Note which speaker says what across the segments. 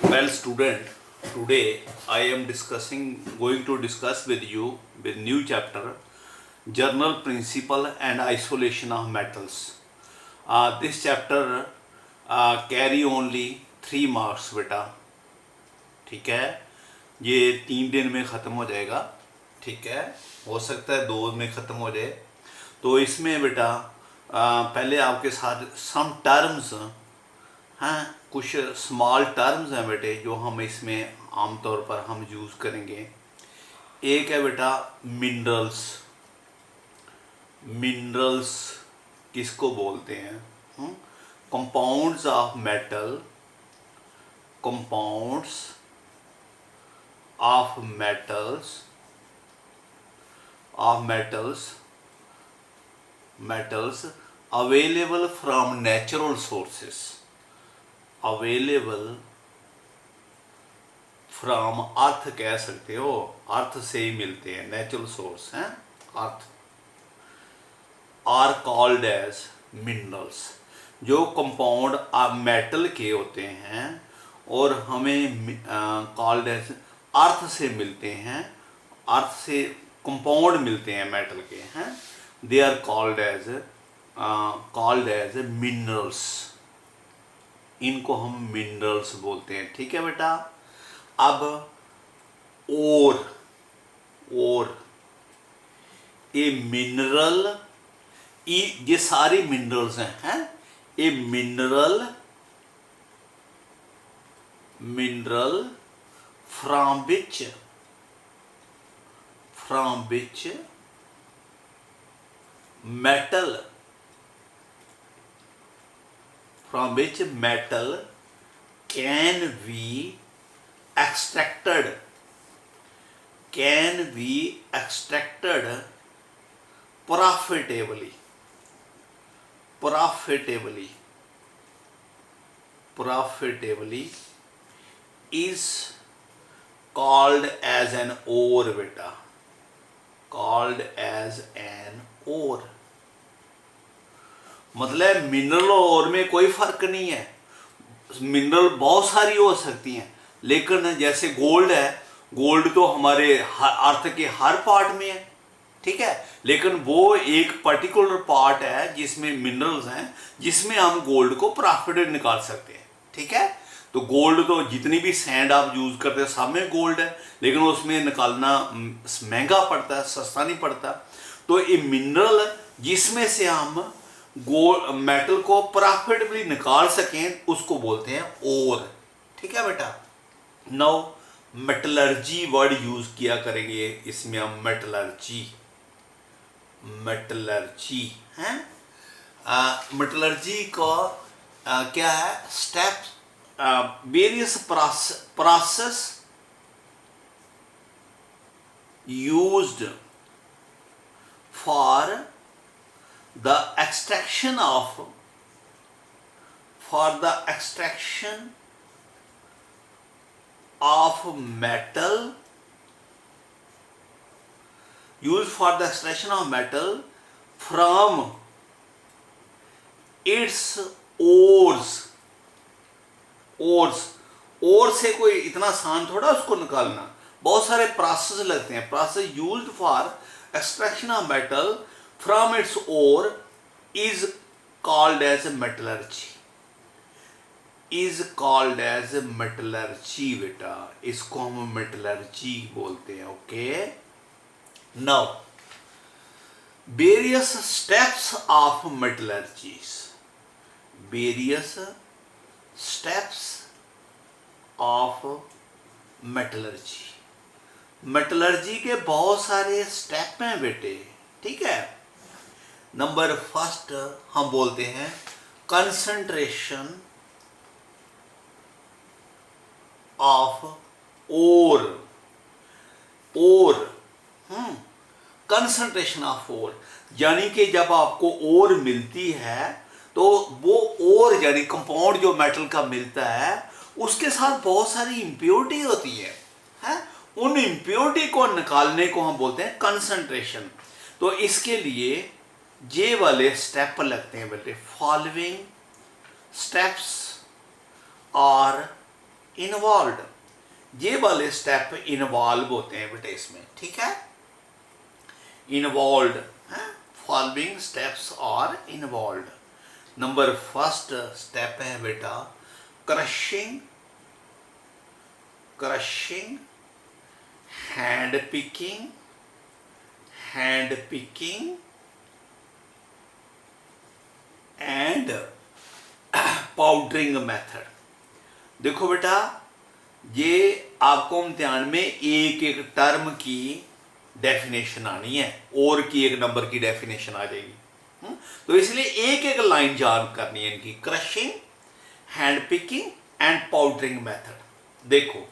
Speaker 1: Well, student, today I am going to discuss with you with new chapter, General Principle and Isolation of Metals. This chapter carry only 3 marks, बेटा. ठीक है, ये 3 दिन में ख़त्म हो जाएगा. ठीक है, हो सकता है 2 में ख़त्म हो जाए. तो इसमें बेटा पहले आपके साथ सम टर्म्स हैं, कुछ स्मॉल टर्म्स हैं बेटे जो हम इसमें आमतौर पर हम यूज़ करेंगे. एक है बेटा मिनरल्स. मिनरल्स किसको बोलते हैं? Compounds of metal. Compounds of metals available from natural sources. Available from earth कह सकते हो, अर्थ से ही मिलते हैं, नेचुरल सोर्स हैं earth. Are called as minerals. जो कंपाउंड मेटल के होते हैं और हमें कॉल्ड एज अर्थ से मिलते हैं, अर्थ से कंपाउंड मिलते हैं मेटल के हैं, they are called as minerals. इनको हम मिनरल्स बोलते हैं. ठीक है बेटा. अब और ए मिनरल, ये सारी मिनरल्स हैं. A mineral from which metal can be extracted profitably is called as an ore beta. Called as an ore. मतलब मिनरल और ore में कोई फर्क नहीं है. मिनरल बहुत सारी हो सकती हैं, लेकिन जैसे गोल्ड है, गोल्ड तो हमारे अर्थ के हर पार्ट में है. ठीक है, लेकिन वो एक पर्टिकुलर पार्ट है जिसमें मिनरल्स हैं, जिसमें हम गोल्ड को प्रॉफिट निकाल सकते हैं. ठीक है, तो गोल्ड तो जितनी भी सैंड आप यूज करते हैं सब में गोल्ड है, लेकिन उसमें निकालना महंगा पड़ता है, सस्ता नहीं पड़ता. तो ये मिनरल जिसमें से हम गोल्ड मेटल को प्रॉफिटेबली निकाल सकें उसको बोलते हैं ओर. ठीक है बेटा. नाउ मेटलर्जी वर्ड यूज किया करेंगे इसमें हम. मेटलर्जी हैं. मेटलर्जी को क्या है? Steps, various process used for the extraction of metal, used for the extraction of metal from its ores. और से कोई इतना आसान थोड़ा उसको निकालना, बहुत सारे प्रोसेस लगते हैं. Process used for extraction of metal from its ore is called as metallurgy. बेटा इसको हम मेटलर्जी बोलते हैं. Okay. Now various steps of metallurgy. Metallurgy के बहुत सारे स्टेप हैं बेटे. ठीक है. नंबर फर्स्ट हम बोलते हैं concentration of ore. Concentration of ore यानी कि जब आपको ओर मिलती है तो वो ओर यानी कंपाउंड जो मेटल का मिलता है उसके साथ बहुत सारी इंप्योरिटी होती है. उन इंप्योरिटी को निकालने को हम बोलते हैं कंसंट्रेशन. तो इसके लिए ये वाले स्टेप लगते हैं बेटे. फॉलोइंग स्टेप्स आर इन्वॉल्व, ये वाले स्टेप इन्वॉल्व होते हैं बेटे इसमें, ठीक है। इन्वॉल्व है, following steps are involve. Number first step है बेटा crushing, crushing, hand picking, hand picking and powdering method. देखो बेटा, ये आपको इम्तिहान में एक एक टर्म की डेफिनेशन आनी है, और की एक नंबर की डेफिनेशन आ जाएगी। तो इसलिए एक एक लाइन याद करनी है इनकी, crushing, hand picking and powdering method. देखो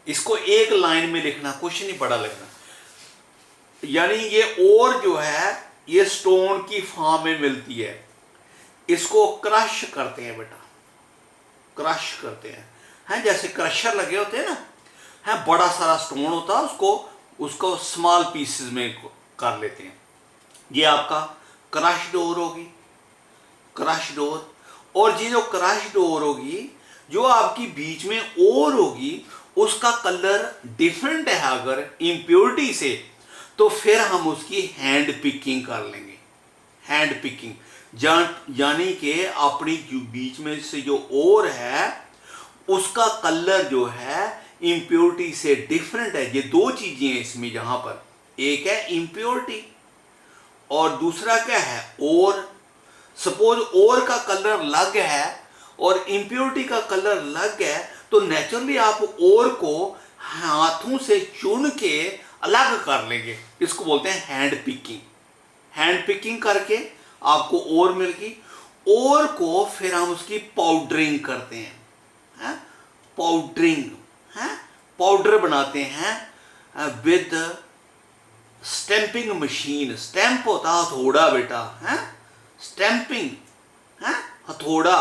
Speaker 1: इसको एक लाइन में लिखना, कुछ नहीं पड़ा लिखना। यानी ये और जो है ये स्टोन की फॉर्म में मिलती है, इसको क्रश करते हैं बेटा, क्रश करते हैं जैसे क्रशर लगे होते हैं ना, है बड़ा सारा स्टोन होता है, उसको स्मॉल पीसेस में कर लेते हैं। ये आपका क्रश डोर होगी, क्रश डोर। और ये जो क्रश डोर होगी, जो आपकी बीच में और होगी, उसका कलर डिफरेंट है अगर इम्प्योरिटी से, तो फिर हम उसकी हैंड पिकिंग कर लेंगे। हैंड पिकिंग यानी कि अपनी जो बीच में से जो और है उसका कलर जो है इम्प्योरिटी से डिफरेंट है। ये दो चीजें हैं इसमें, जहां पर एक है इम्प्योरिटी और दूसरा क्या है और। सपोज और का कलर अलग है और इम्प्योरिटी का कलर अलग है, तो नेचुरली आप और को हाथों से चुन के अलग कर लेंगे, इसको बोलते हैं हैंड पिकिंग। हैंड पिकिंग करके आपको और मिल गई, और को फिर हम उसकी पाउडरिंग करते हैं, पाउडरिंग है, पाउडर बनाते हैं विद स्टैंपिंग मशीन। स्टैंप होता है हथौड़ा बेटा, है स्टैंपिंग है हथौड़ा,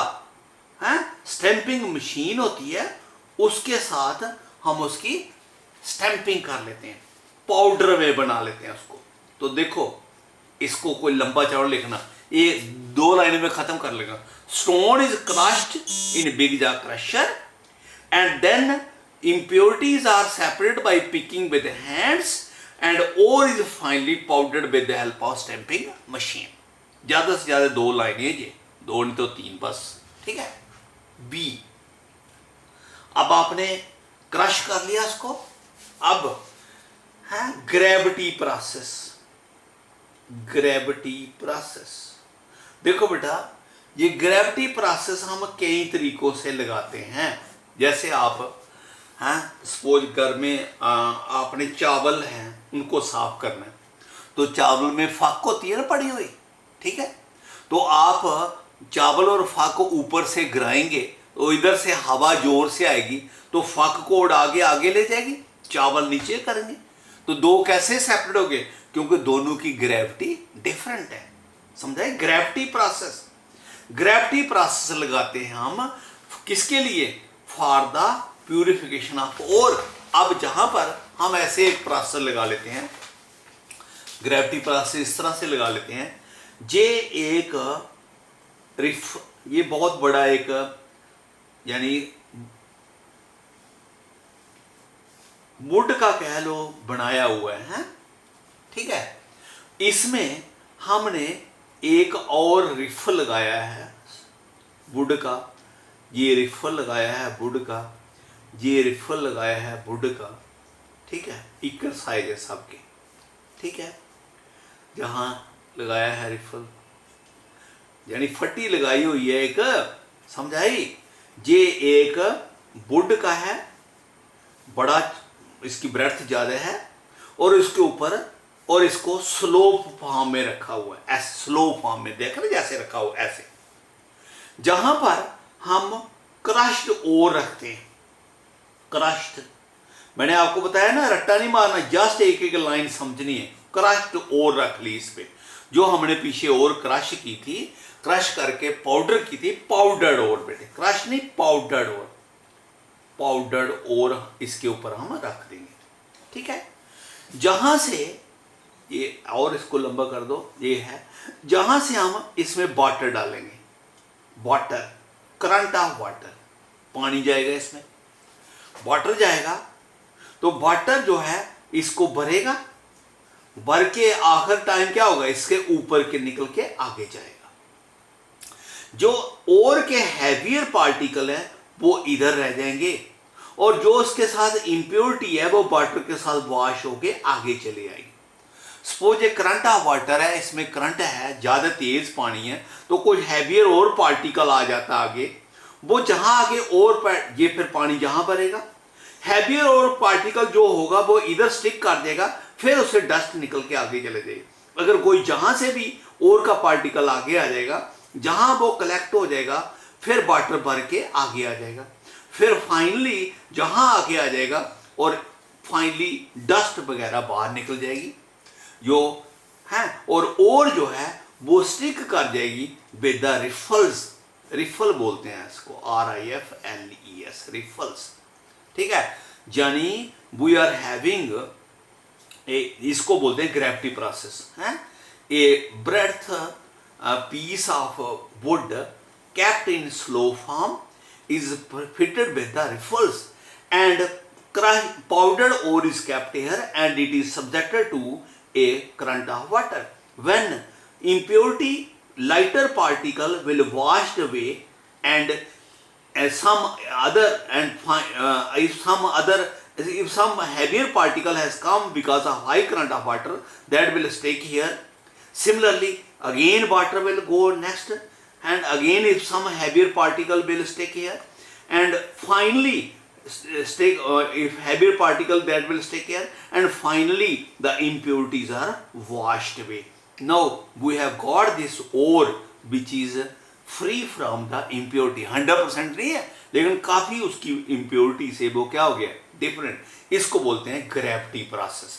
Speaker 1: है स्टैंपिंग मशीन होती है, उसके साथ हम उसकी स्टैंपिंग कर लेते हैं, पाउडर में बना लेते हैं उसको। तो देखो इसको कोई लंबा चौड़ा लिखना, ये दो लाइनों में खत्म कर लेगा। Stone is crushed in big jar crusher and then impurities are separated by picking with hands and ore is finally powdered with the help of stamping machine। ज्यादा से ज्यादा दो लाइनें, ये दो नहीं तो तीन बस, ठीक है। बी, अब आपने क्रश कर लिया इसको, अब है ग्रेविटी प्रोसेस। ग्रेविटी प्रोसेस, देखो बेटा ये ग्रेविटी प्रोसेस हम कई तरीकों से लगाते हैं। जैसे आप हैं सपोज घर में आपने चावल हैं उनको साफ करना है, तो चावल में फाक होती है ना पड़ी हुई, ठीक है। तो आप चावल और फाक को ऊपर से गिराएंगे तो इधर से हवा जोर से आएगी तो फाक को उड़ा के आगे ले जाएगी, चावल नीचे करेंगे। तो दो कैसे सेपरेट हो गए, क्योंकि दोनों की ग्रेविटी डिफरेंट है, समझाए। ग्रेविटी प्रोसेस, ग्रेविटी प्रोसेस लगाते हैं हम किसके लिए, for the purification of ore. अब जहां पर हम ऐसे एक प्रोसेस लगा लेते हैं, ग्रेविटी प्रोसेस इस तरह से लगा लेते हैं, ये एक रिफ, ये बहुत बड़ा एक यानी वुड का कह लो बनाया हुआ है, ठीक है। इसमें हमने एक और रिफ लगाया है वुड का, ये रिफल लगाया है वुड का, ये रिफल लगाया है वुड का, ठीक है। इक्वल साइज है सबके, ठीक है। जहां लगाया है रिफल यानी फटी लगाई हुई है एक, समझाई। ये एक वुड का है, बड़ा इसकी ब्रेड्थ ज्यादा है, और इसके ऊपर और इसको स्लोप फॉर्म में रखा हुआ है, ऐसे स्लोप फॉर्म में देख रहे जैसे रखा हुआ ऐसे। जहां पर हम क्रश्ड ओर रखते हैं, क्रश्ड, मैंने आपको बताया ना रट्टा नहीं मारना, जस्ट एक एक लाइन समझनी है। क्रश्ड ओर रख ली इस पे, जो हमने पीछे और क्रश की थी, क्रश करके पाउडर की थी, पाउडर्ड ओर बेटे, क्रश नहीं पाउडर्ड ओर, पाउडर्ड ओर इसके ऊपर हम रख देंगे, ठीक है। जहां से ये और इसको लंबा कर दो, ये है जहां से हम इसमें वाटर डालेंगे, वाटर, करंट ऑफ वाटर, पानी जाएगा, इसमें वाटर जाएगा, तो वाटर जो है इसको भरेगा, भर के आखिर टाइम क्या होगा, इसके ऊपर के निकल के आगे जाएगा। जो ओर के हैवियर पार्टिकल है वो इधर रह जाएंगे, और जो उसके साथ इंप्योरिटी है वो वाटर के साथ वॉश होके आगे चले आएगी। सपोज ये करंट ऑफ वाटर है, इसमें करंट है, ज़्यादा तेज पानी है, तो कुछ हैवियर और पार्टिकल आ जाता आगे, वो जहां आगे और ये फिर पानी जहां भरेगा, हैवियर और पार्टिकल जो होगा वो इधर स्टिक कर देगा, फिर उससे डस्ट निकल के आगे चले जाएगी। अगर कोई जहां से भी और का पार्टिकल आगे आ जाएगा, जहां वो कलेक्ट हो जाएगा, फिर वाटर भर के आगे आ जाएगा, फिर फाइनली जहां आगे आ जाएगा और फाइनली डस्ट वगैरह बाहर निकल जाएगी जो है, और जो है वो स्टिक कर जाएगी विद द रिफल्स। रिफल बोलते हैं इसको, RIFLES, रिफल्स, ठीक है। यानी वी आर हैविंग इसको बोलते हैं ग्रेविटी प्रोसेस है। A breath piece of wood kept in slow form is fitted with the riffles, and powdered ore is kept here, and it is subjected to a current of water. When impurity, lighter particle will washed away, and if some heavier particle has come because of high current of water, that will stick here. Similarly, again water will go next, and again if some heavier particle will stick here, and finally stick, if heavier particle that will stick here, and finally the impurities are washed away. Now we have got this ore which is free from the impurity. 100% नहीं है, लेकिन काफी उसकी impurity से वो क्या हो गया, डिफरेंट। इसको बोलते हैं ग्रेविटी प्रोसेस।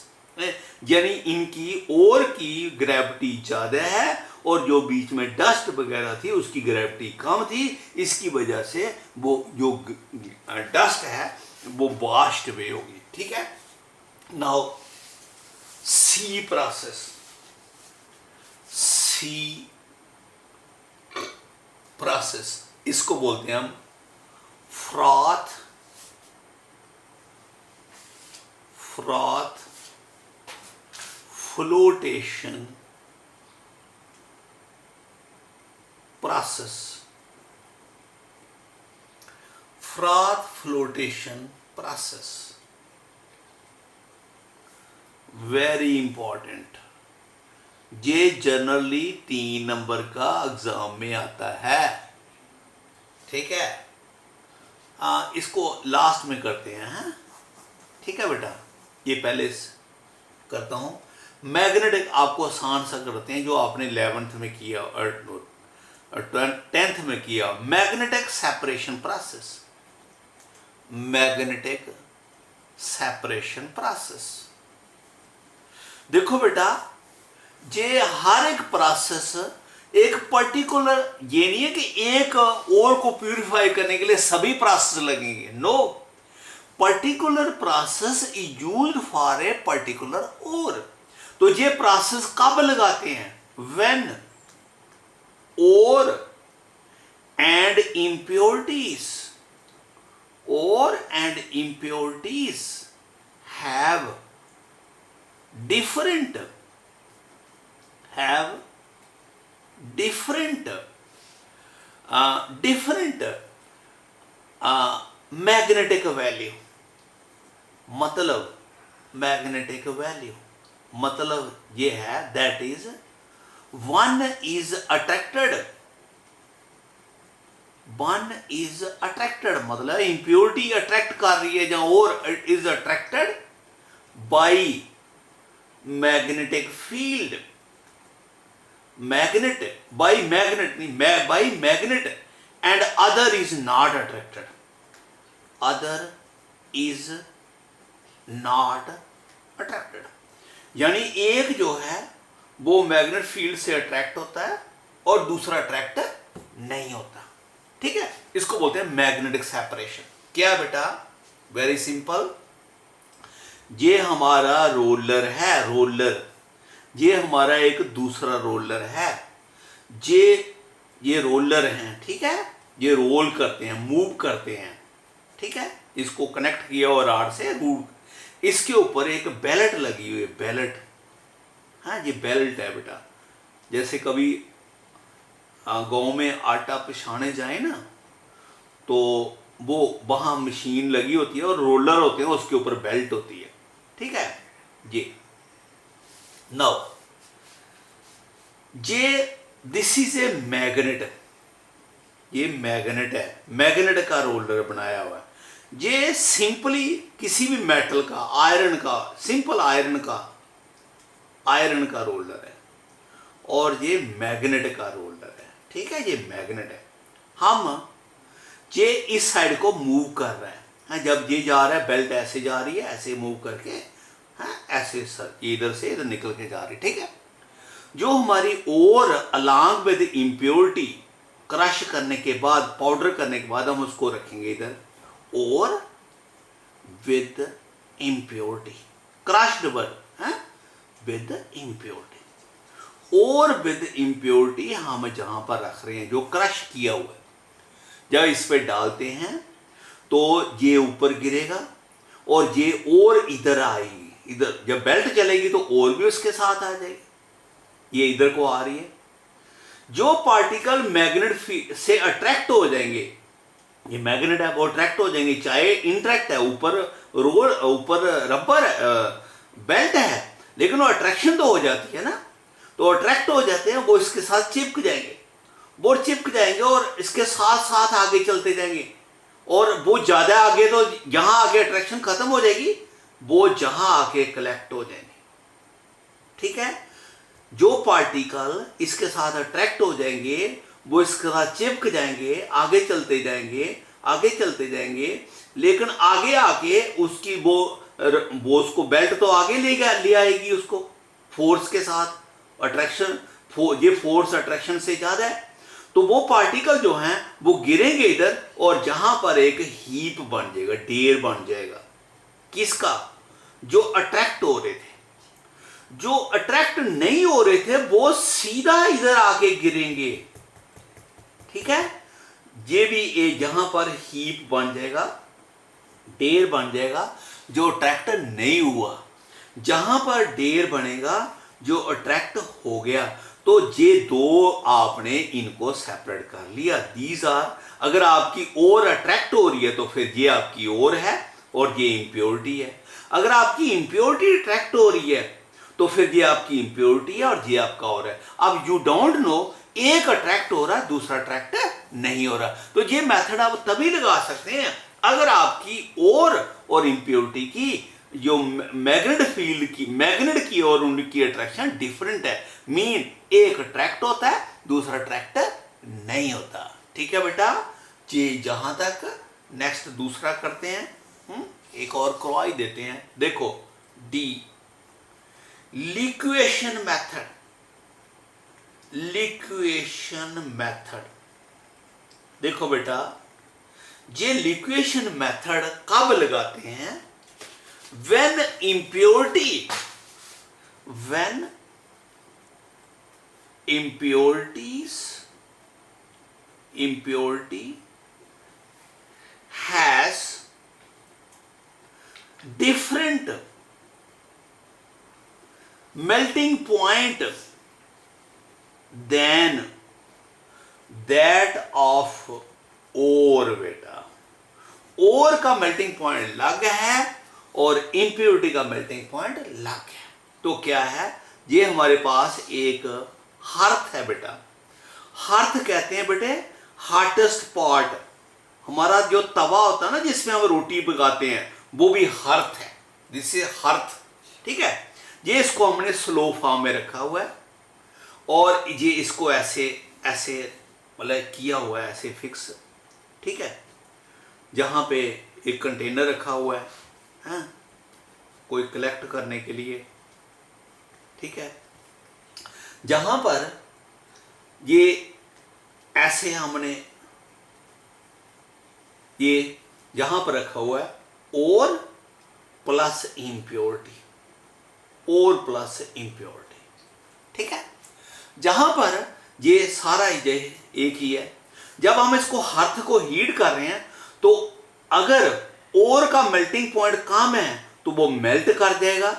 Speaker 1: यानी इनकी ओर की ग्रेविटी ज्यादा है, और जो बीच में डस्ट वगैरह थी उसकी ग्रेविटी कम थी, इसकी वजह से वो जो डस्ट है वो वॉश्ड अवे होगी, ठीक है। नाउ सी प्रोसेस, सी प्रोसेस इसको बोलते हैं हम froth flotation process. Froth flotation process, very important। ये जनरली 3 नंबर का एग्जाम में आता है, ठीक है। इसको लास्ट में करते हैं, ठीक है बेटा। ये पहले करता हूं। मैग्नेटिक आपको आसान सा करते हैं, जो आपने 11th में किया और 10th में किया। Magnetic separation process, magnetic separation process. देखो बेटा, ये हर एक प्रोसेस एक पर्टिकुलर, ये नहीं है कि एक और को प्यूरिफाई करने के लिए सभी प्रोसेस लगेंगे। No, particular process is used for a particular ore. तो ये प्रोसेस कब लगाते हैं? When ore and impurities have different magnetic value। मतलब मैग्नेटिक वैल्यू मतलब ये है, that is one is attracted मतलब impurity अट्रैक्ट कर रही है, जहां और is attracted by magnetic field, by magnet, and other is not attracted, यानी एक जो है वो मैग्नेट फील्ड से अट्रैक्ट होता है और दूसरा अट्रैक्ट नहीं होता, ठीक है। इसको बोलते हैं मैग्नेटिक सेपरेशन। क्या बेटा? Very simple. ये हमारा रोलर है, रोलर, ये हमारा एक दूसरा रोलर है, ये रोलर हैं, ठीक है। ये रोल करते हैं, मूव करते हैं, ठीक है, इसको कनेक्ट किया और राड से रूट, इसके ऊपर एक बेल्ट लगी हुई है, बेल्ट। हाँ, ये बेल्ट है बेटा। जैसे कभी गांव में आटा पिसाने जाए ना, तो वो वहां मशीन लगी होती है और रोलर होते हैं, उसके ऊपर बेल्ट होती है, ठीक है। ये now this is a magnet, ये मैग्नेट है, मैग्नेट का रोलर बनाया हुआ है। ये सिंपली किसी भी मेटल का, आयरन का, सिंपल आयरन का रोलर है, और ये मैग्नेट का रोलर है, ठीक है। ये मैग्नेट है। हम ये इस साइड को मूव कर रहे हैं, जब ये जा रहा है, बेल्ट ऐसे जा रही है, ऐसे मूव करके, हाँ, ऐसे इधर से इधर निकल के जा रही है, ठीक है। जो हमारी ओर अलॉन्ग विद इम्प्योरिटी, क्रश करने के बाद, पाउडर करने के बाद हम उसको रखेंगे इधर, और विद इम्प्योरिटी, क्रश्ड वर्ड है, विद इम्प्योरिटी। और विद इम्प्योरिटी हम जहां पर रख रहे हैं, जो क्रश किया हुआ है, जब इस पे डालते हैं तो ये ऊपर गिरेगा और ये और इधर आएगी, इधर जब बेल्ट चलेगी तो और भी उसके साथ आ जाएगी, ये इधर को आ रही है। जो पार्टिकल मैग्नेट से अट्रैक्ट हो जाएंगे, ये मैग्नेट है, वो अट्रैक्ट हो जाएंगे, चाहे इंट्रैक्ट है, ऊपर रबर बेल्ट है, लेकिन वो अट्रैक्शन तो हो जाती है ना, तो अट्रैक्ट हो जाते हैं, वो इसके साथ चिपक जाएंगे, वो चिपक जाएंगे और इसके साथ साथ आगे चलते जाएंगे, और वो ज्यादा आगे तो जहां आगे अट्रैक्शन खत्म हो जाएगी, वो जहां आके कलेक्ट हो जाएंगे, ठीक है। जो पार्टिकल इसके साथ अट्रैक्ट हो जाएंगे, वो इसके साथ चिपक जाएंगे, आगे चलते जाएंगे, आगे चलते जाएंगे, लेकिन आगे आके उसकी वो उसको बेल्ट तो आगे ले आएगी उसको फोर्स के साथ, अट्रैक्शन, ये फोर्स अट्रैक्शन से ज्यादा है, तो वो पार्टिकल जो हैं वो गिरेंगे इधर, और जहां पर एक हीप बन जाएगा, ढेर बन जाएगा, किसका, जो अट्रैक्ट हो रहे थे। जो अट्रैक्ट नहीं हो रहे थे वो सीधा इधर आके गिरेंगे, ठीक है। ये भी जहां पर हीप बन जाएगा, ढेर बन जाएगा, जो अट्रैक्ट नहीं हुआ, जहां पर ढेर बनेगा जो अट्रैक्ट हो गया, तो ये दो आपने इनको सेपरेट कर लिया। दीज आर, अगर आपकी ओर अट्रैक्ट हो रही है तो फिर ये आपकी ओर है और ये इम्प्योरिटी है। अगर आपकी इम्प्योरिटी अट्रैक्ट हो रही है तो फिर ये आपकी इम्प्योरिटी है और ये आपका और है। अब यू डोंट नो, एक अट्रैक्ट हो रहा है, दूसरा अट्रैक्ट नहीं हो रहा, तो ये मेथड आप तभी लगा सकते हैं अगर आपकी और इम्प्योरिटी की जो मैग्नेट फील्ड की, मैग्नेट की और उनकी अट्रैक्शन डिफरेंट है, मीन एक अट्रैक्ट होता है, दूसरा अट्रैक्ट नहीं होता, ठीक है बेटा जी। जहां तक नेक्स्ट दूसरा करते हैं, एक और करवाई देते हैं, देखो D, liquation method. Liquation method, देखो बेटा, ये लिक्वेशन मेथड कब लगाते हैं, when impurity has different melting point than that of ore। बेटा, ओर का मेल्टिंग पॉइंट अलग है और इंप्योरिटी का मेल्टिंग पॉइंट अलग है। तो क्या है, ये हमारे पास एक हर्थ है बेटा। हर्थ कहते हैं बेटे हार्टेस्ट पार्ट, हमारा जो तवा होता है ना जिसमें हम रोटी पकाते हैं, वो भी हर्थ है, जिससे हर्थ, ठीक है। ये इसको हमने स्लो फॉर्म में रखा हुआ है और ये इसको ऐसे ऐसे मतलब किया हुआ है, ऐसे फिक्स, ठीक है। जहां पे एक कंटेनर रखा हुआ है, हाँ, कोई कलेक्ट करने के लिए, ठीक है। जहां पर ये ऐसे हमने ये जहां पर रखा हुआ है और प्लस इम्प्योरिटी, और प्लस इम्प्योरिटी, ठीक है। जहां पर ये सारा ये एक ही है। जब हम इसको हाथ को हीट कर रहे हैं तो अगर और का मेल्टिंग पॉइंट कम है तो वो मेल्ट कर जाएगा,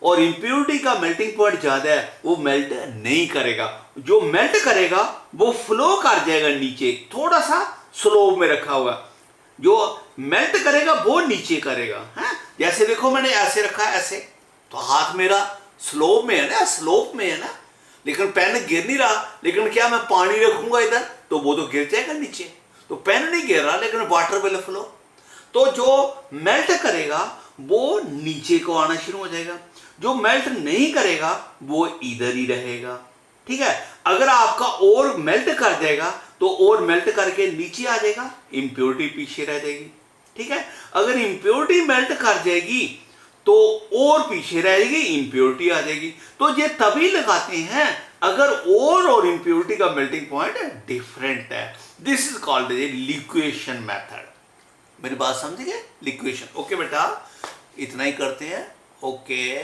Speaker 1: और इम्प्योरिटी का मेल्टिंग पॉइंट ज्यादा है वो मेल्ट नहीं करेगा। जो मेल्ट करेगा वो फ्लो कर जाएगा नीचे, थोड़ा सा स्लोप में रखा होगा। जो मेल्ट करेगा वो नीचे करेगा है। जैसे देखो मैंने ऐसे रखा है, ऐसे तो हाथ मेरा स्लोप में है ना, स्लोप में है ना, लेकिन पेन गिर नहीं रहा। लेकिन क्या मैं पानी रखूंगा इधर तो वो तो गिर जाएगा नीचे, तो पेन नहीं गिर रहा लेकिन वाटर विल फ्लो। तो जो मेल्ट करेगा वो नीचे को आना शुरू हो जाएगा, जो मेल्ट नहीं करेगा वो इधर ही रहेगा। ठीक है, अगर आपका और मेल्ट कर जाएगा तो और मेल्ट करके नीचे आ जाएगा, इंप्योरिटी पीछे रह जाएगी। ठीक है, अगर इंप्योरिटी मेल्ट कर जाएगी तो और पीछे रहेगी, इंप्योरिटी आ जाएगी। तो ये तभी लगाते हैं अगर और इंप्योरिटी का मेल्टिंग पॉइंट डिफरेंट है। This is called liquation method. मेरी बात समझ गए, लिक्वेशन। ओके बेटा, इतना ही करते हैं। ओके।